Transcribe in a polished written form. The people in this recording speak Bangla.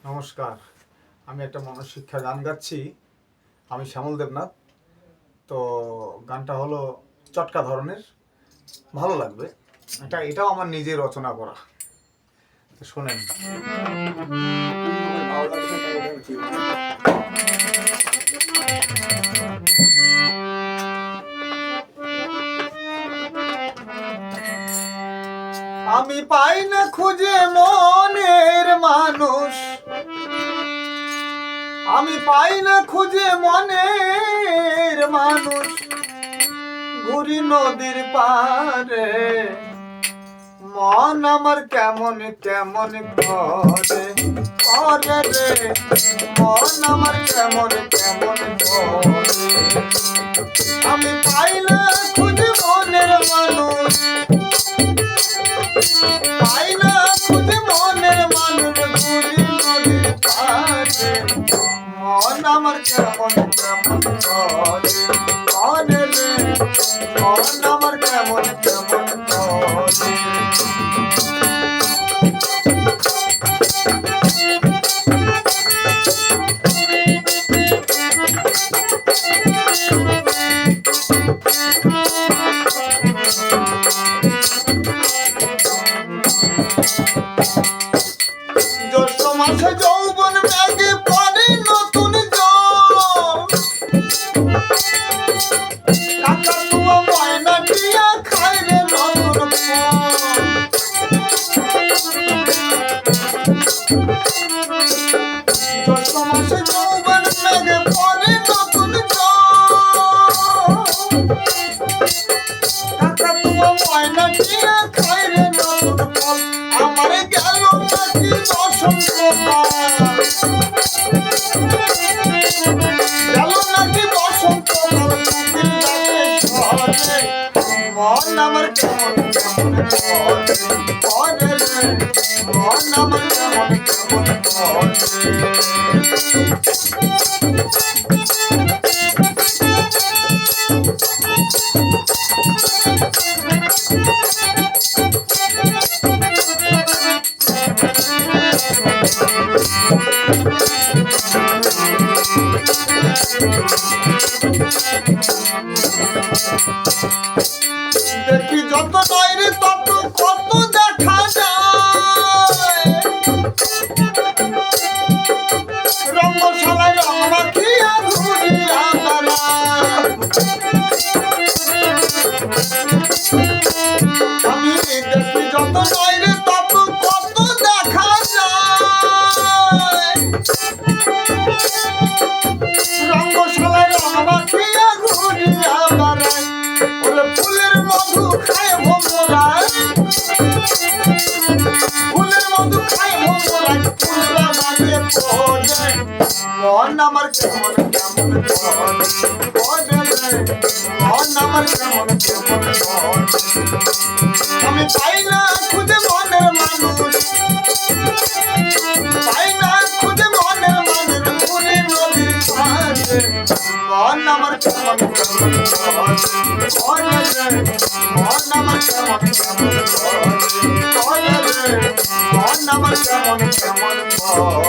নমস্কার, আমি একটা মনশিক্ষা গান গাচ্ছি। আমি শ্যামল দেবনাথ। তো গানটা হলো চটকা ধরনের, ভালো লাগবে। এটাও আমার নিজে রচনা করা। তো শোনেন। আমি পাই না খুঁজে মনের মানুষ, আমি পাই না খুঁজে মনের মানুষ, ঘুরি নদীর পারে। মন আমার কেমন কেমন করে করে রে, মন আমার কেমন কেমন করে। আমি পাই না খুঁজে মনের মানুষ, পাই না খুঁজে মনের মানুষ, ঘুরি নদীর পারে। মন আমার কেমন কেমন করে করে রে, মন আমার কেমন কেমন করে। জ্যৈষ্ঠ মাসে যৌবন মেঘে পড়ে নতুন জল, কাকাতুয়া ময়না টিয়া খায় রে নতুন ফল। জ্যৈষ্ঠ মাসে যৌবন মেঘে পড়ে নতুন জল, কাকাতুয়া ময়না টিয়া খায় রে নতুন ফল। আমার গেল নাকি বসন্ত কাল, গেল নাকি বসন্ত কাল, কোকিল ডাকে স্বরে। মন আমার কেমন কেমন করে করে রে, মন আমার কেমন কেমন করে। দেখি যত নয় তত কত দেখা যায়, রঙ্গশালায় রং মাখিয়া ঘুরিয়া বেড়ায়। আমি দেখি যত নয় তত কত দেখা যায়, রঙ্গশালায় রং মাখিয়া ঘুরিয়া বেড়ায়। ওরে ফুলের মধু খায় ভোমরায়, ফুলের মধু খায় ভোমরায়, ফুলরা বাজে পড়ে। মন আমার কেমন কেমন করে করে রে, মন আমার কেমন কেমন করে। আমি পাই না খুঁজে মনের মানুষ, পাই না খুঁজে মনের মানুষ, ঘুরি নদীর পারে। মন আমার কেমন কেমন করে করে রে, মন আমার কেমন কেমন করে রে, মন আমার কেমন কেমন করে।